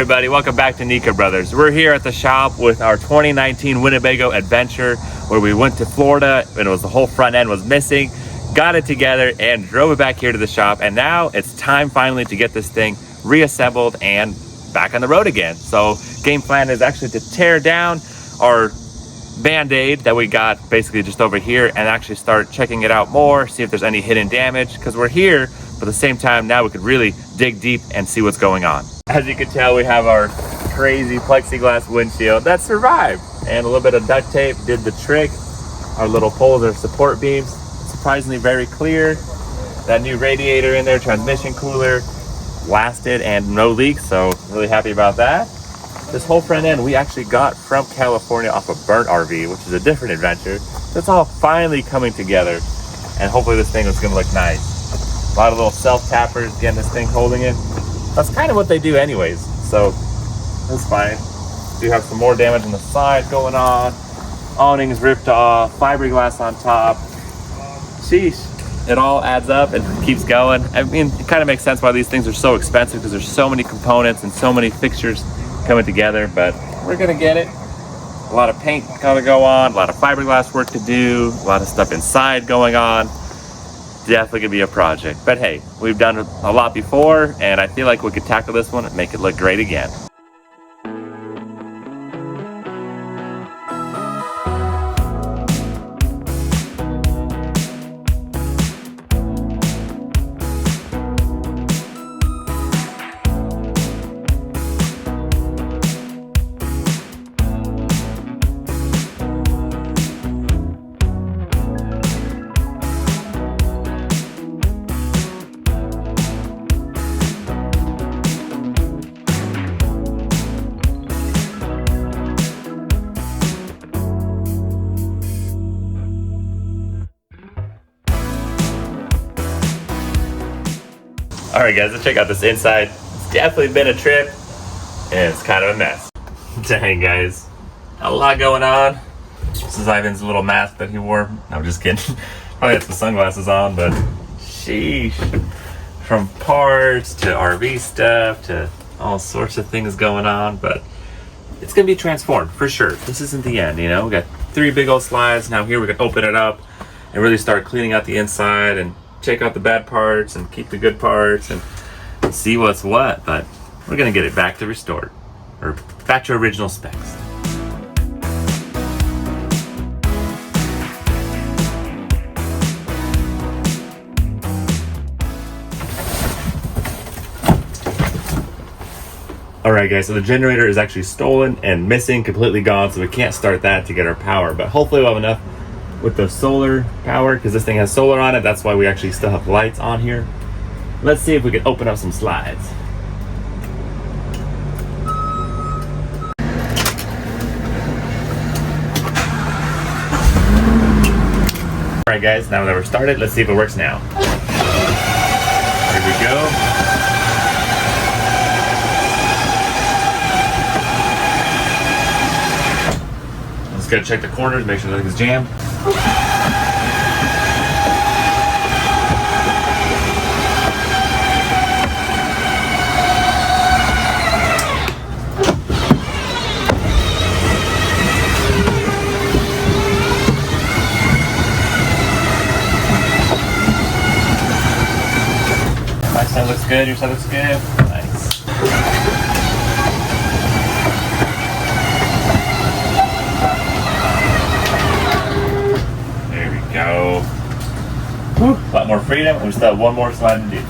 everybody, welcome back to Nika Brothers. We're here at the shop with our 2019 Winnebago adventure where we went to Florida and the whole front end was missing, got it together and drove it back here to the shop, and now it's time finally to get this thing reassembled and back on the road again. So game plan is actually to tear down our Band-Aid that we got basically just over here and actually start checking it out more, see if there's any hidden damage, because we're here, but at the same time now we could really dig deep and see what's going on. As you can tell, we have our crazy plexiglass windshield that survived, and a little bit of duct tape did the trick. Our little poles are support beams, surprisingly very clear. That new radiator in there, transmission cooler, lasted and no leaks, so really happy about that. This whole front end we actually got from California off a burnt RV, which is a different adventure. It's all finally coming together, and hopefully this thing is gonna look nice. A lot of little self-tappers getting this thing holding it. That's kind of what they do anyways, so that's fine. Do have some more damage on the side going on. Awnings ripped off, fiberglass on top. Sheesh. It all adds up and keeps going. I mean, it kind of makes sense why these things are so expensive, because there's so many components and so many fixtures coming together, but we're gonna get it. A lot of paint gotta go on, a lot of fiberglass work to do, a lot of stuff inside going on. Definitely gonna be a project, but hey, we've done a lot before and I feel like we could tackle this one and make it look great again. Alright guys, let's check out this inside. It's definitely been a trip, and it's kind of a mess. Dang guys, a lot going on. This is Ivan's little mask that he wore. No, I'm just kidding. Probably has the sunglasses on, but sheesh. From parts to RV stuff to all sorts of things going on, but it's gonna be transformed for sure. This isn't the end, you know? We got 3 big old slides. Now here we can open it up and really start cleaning out the inside and check out the bad parts and keep the good parts and see what's what, but we're gonna get it back to restored, or back to original specs. Alright guys, so the generator is actually stolen and missing, completely gone, so we can't start that to get our power, but hopefully we'll have enough with the solar power, because this thing has solar on it. That's why we actually still have lights on here. Let's see if we can open up some slides. All right guys, now that we're started, let's see if it works now. Here we go. Let's go check the corners, make sure nothing's jammed. My side looks good, your side looks good. Nice. Go. Whew, a lot more freedom, and we still have one more slide to do.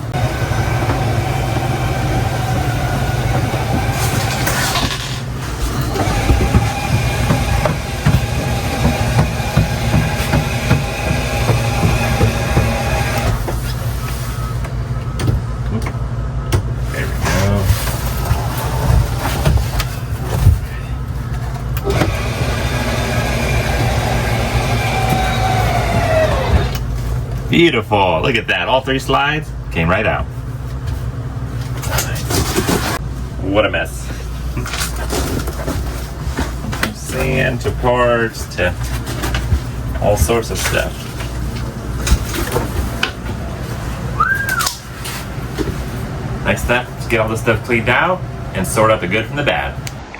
There we go. Beautiful. Look at that. All 3 slides came right out. Nice. What a mess. From sand to parts to all sorts of stuff. Next step is get all this stuff cleaned out and sort out the good from the bad.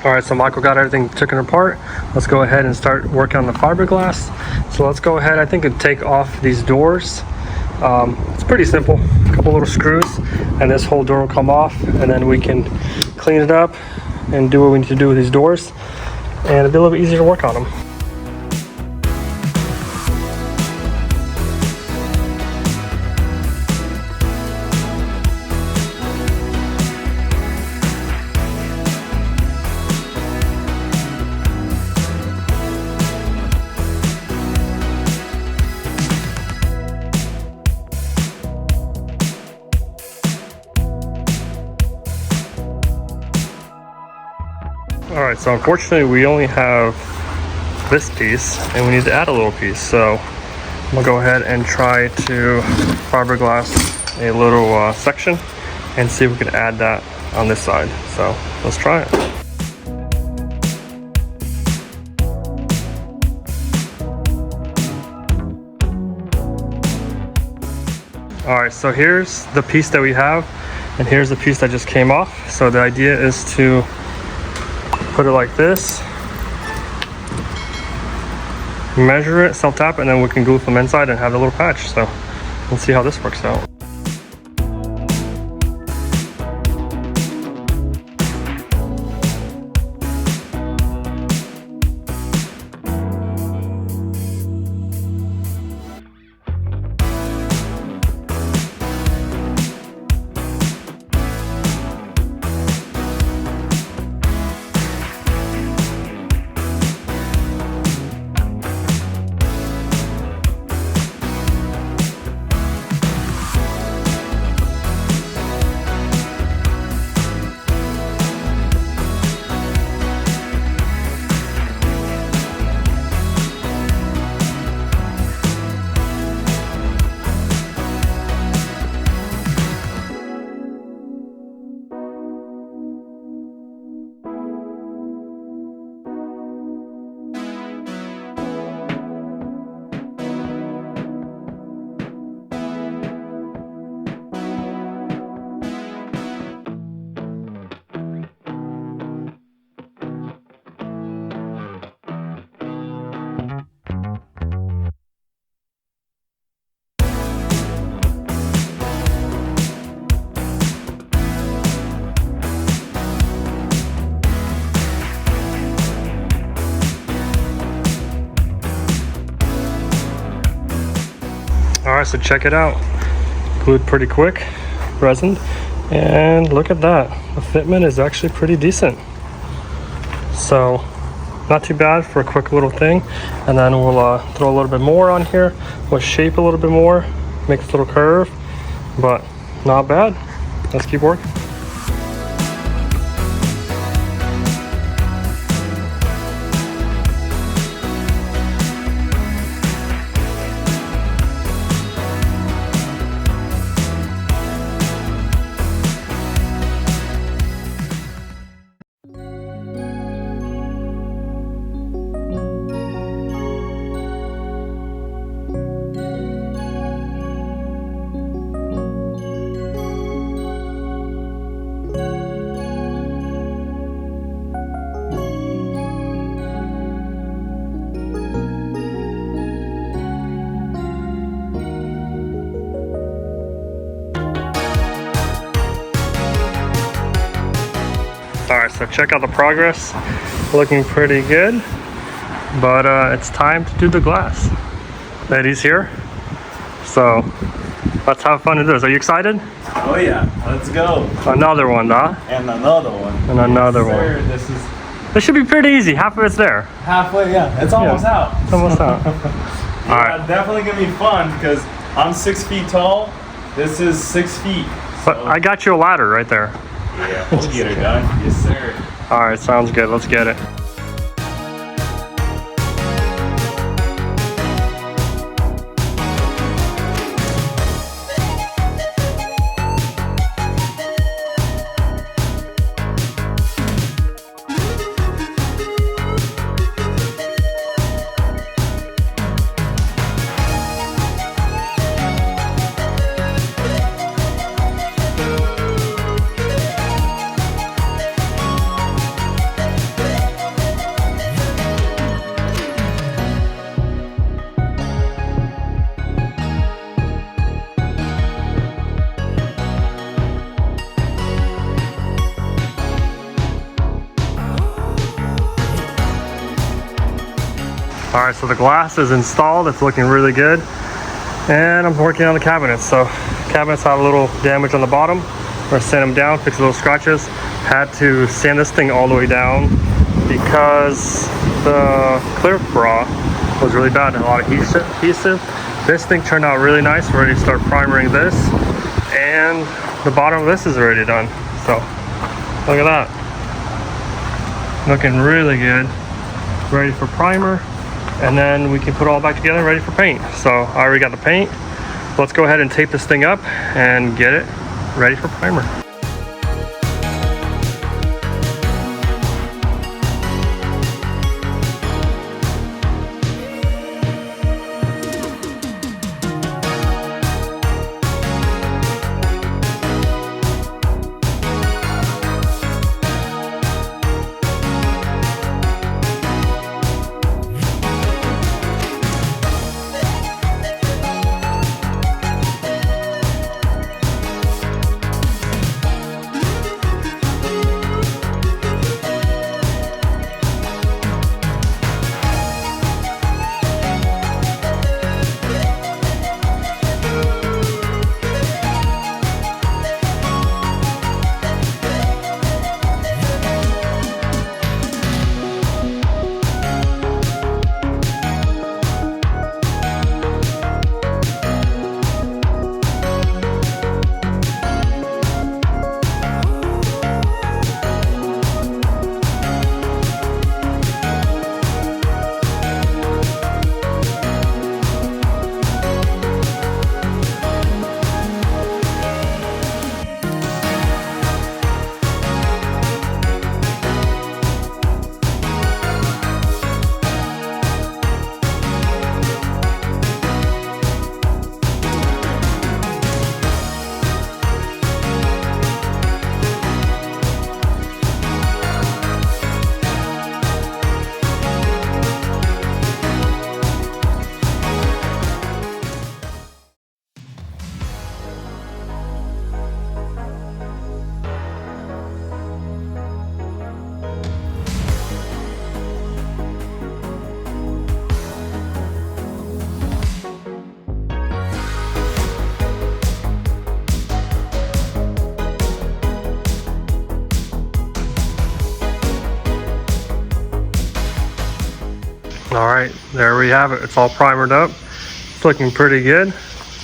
All right, so Michael got everything taken apart. Let's go ahead and start working on the fiberglass. So let's go ahead, I think, and take off these doors. It's pretty simple, a couple little screws, and this whole door will come off, and then we can clean it up and do what we need to do with these doors, and it'll be a little bit easier to work on them. All right, so unfortunately we only have this piece and we need to add a little piece. So I'm gonna go ahead and try to fiberglass a little section and see if we can add that on this side. So let's try it. All right, so here's the piece that we have, and here's the piece that just came off. So the idea is to put it like this, measure it, self-tap, and then we can glue from inside and have a little patch. So let's see how this works out. All right, so check it out. Glued pretty quick, resined, and look at that. The fitment is actually pretty decent. So not too bad for a quick little thing. And then we'll throw a little bit more on here. We'll shape a little bit more, make this little curve, but not bad. Let's keep working. All right, so check out the progress. Looking pretty good, but it's time to do the glass. Eddie's here, so let's have fun to do this. Are you excited? Oh yeah, let's go. Another one, huh? And another one. And another one. This should be pretty easy. Half of it's there. Halfway, yeah. It's almost out. It's almost out. Yeah, All right. definitely gonna be fun because I'm 6 feet tall. This is 6 feet. But I got you a ladder right there. Yeah, we'll get her done. Yes, sir. All right, sounds good. Let's get it. All right, so the glass is installed. It's looking really good. And I'm working on the cabinets. So cabinets had a little damage on the bottom. We're gonna sand them down, fix little scratches. Had to sand this thing all the way down because the clear bra was really bad. A lot of adhesive. This thing turned out really nice. We're ready to start primering this. And the bottom of this is already done. So look at that. Looking really good. Ready for primer. And then we can put it all back together, ready for paint. So I already got the paint. Let's go ahead and tape this thing up and get it ready for primer. All right, there we have it. It's all primered up. It's looking pretty good.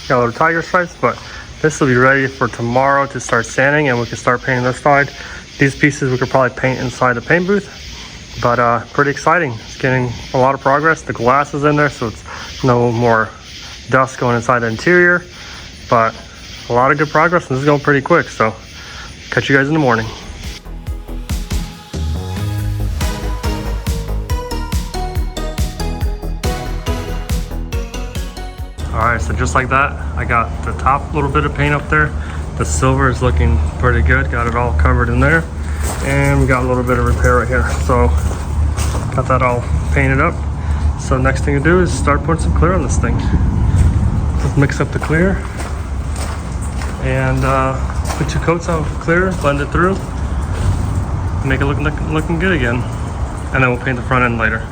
Got a little tiger stripes, but this will be ready for tomorrow to start sanding, and we can start painting this side. These pieces we could probably paint inside the paint booth, but pretty exciting. It's getting a lot of progress. The glass is in there, so it's no more dust going inside the interior, but a lot of good progress, and this is going pretty quick. So catch you guys in the morning. All right, so just like that, I got the top little bit of paint up there. The silver is looking pretty good. Got it all covered in there. And we got a little bit of repair right here. So got that all painted up. So next thing to do is start putting some clear on this thing. Let's mix up the clear. And put 2 coats of clear, blend it through. Make it looking good again. And then we'll paint the front end later.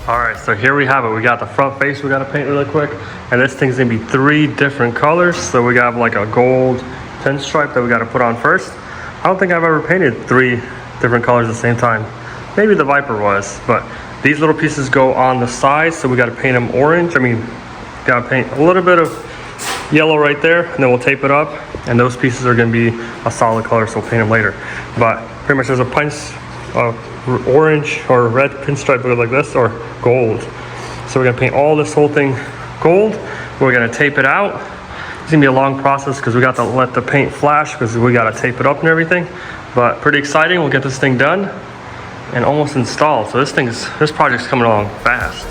All right, so here we have it. We got the front face we got to paint really quick, and this thing's gonna be 3 different colors. So we got like a gold pinstripe that we got to put on first. I don't think I've ever painted 3 different colors at the same time. Maybe the Viper was, but these little pieces go on the sides, so we got to paint them orange. I mean, got to paint a little bit of yellow right there, and then we'll tape it up, and those pieces are going to be a solid color, so we'll paint them later. But pretty much there's a punch orange or red pinstripe like this, or gold. So we're going to paint all this whole thing gold. We're going to tape it out. It's going to be a long process because we got to let the paint flash because we got to tape it up and everything. But pretty exciting. We'll get this thing done and almost installed. So this project's coming along fast.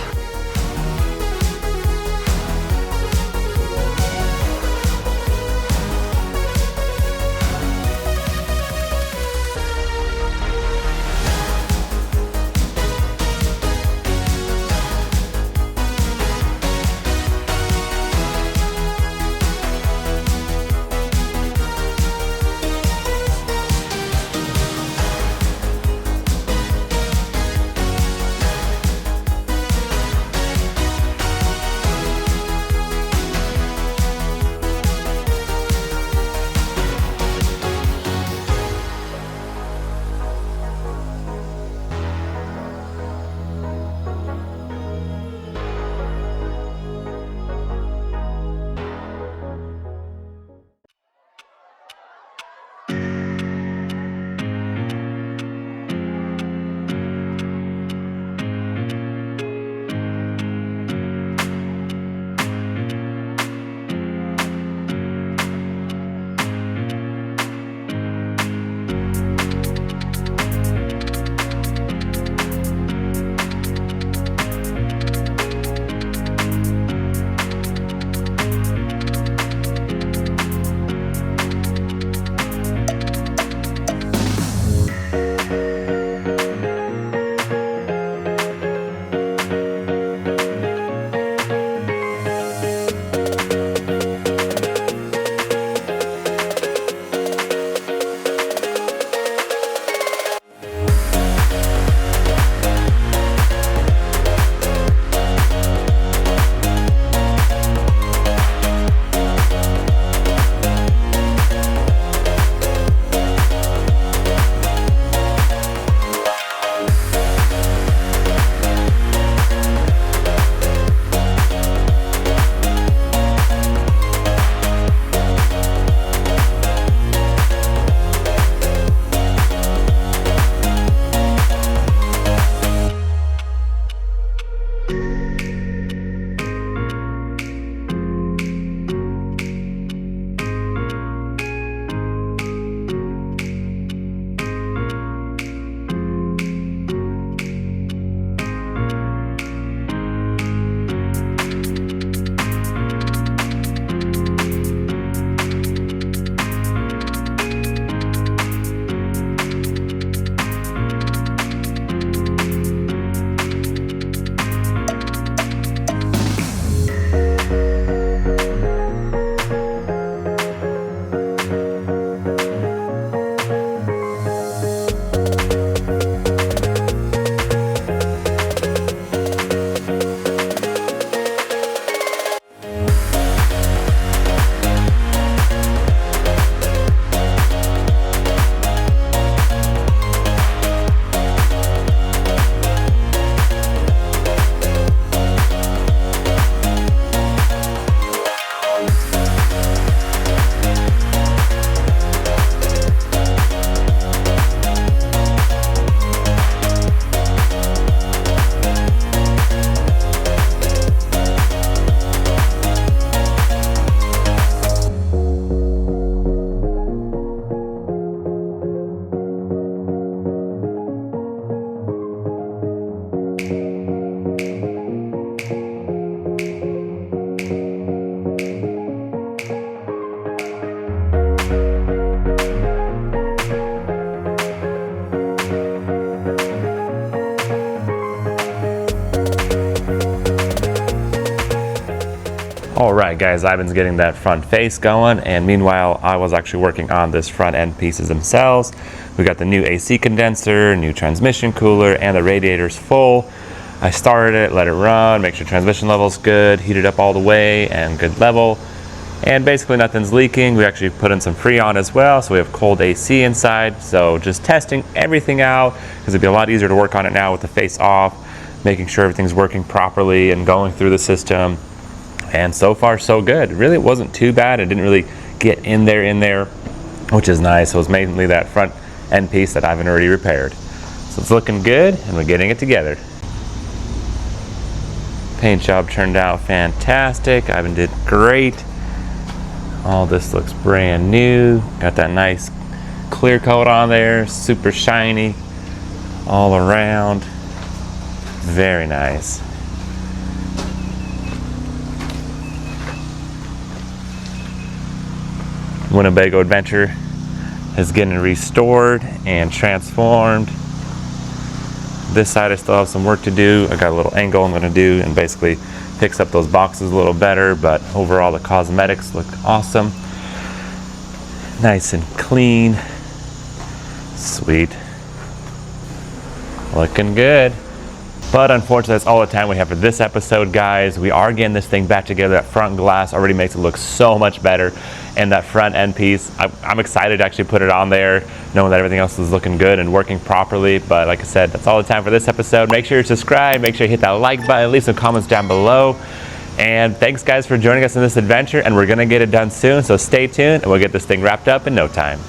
All right, guys, Ivan's getting that front face going, and meanwhile, I was actually working on this front end pieces themselves. We got the new AC condenser, new transmission cooler, and the radiator's full. I started it, let it run, make sure transmission level's good, heat it up all the way and good level. And basically nothing's leaking. We actually put in some Freon as well, so we have cold AC inside. So just testing everything out, because it'd be a lot easier to work on it now with the face off, making sure everything's working properly and going through the system. And so far so good. Really, it wasn't too bad. It didn't really get in there, which is nice. So it was mainly that front end piece that I've already repaired. So it's looking good and we're getting it together. Paint job turned out fantastic. Ivan did great. All this looks brand new. Got that nice clear coat on there, super shiny all around. Very nice. Winnebago Adventure is getting restored and transformed. This side I still have some work to do. I got a little angle I'm going to do and basically fix up those boxes a little better, but overall the cosmetics look awesome. Nice and clean. Sweet. Looking good. But unfortunately, that's all the time we have for this episode, guys. We are getting this thing back together. That front glass already makes it look so much better. And that front end piece, I'm excited to actually put it on there, knowing that everything else is looking good and working properly. But like I said, that's all the time for this episode. Make sure you subscribe, make sure you hit that like button, leave some comments down below. And thanks, guys, for joining us in this adventure. And we're gonna get it done soon, so stay tuned and we'll get this thing wrapped up in no time.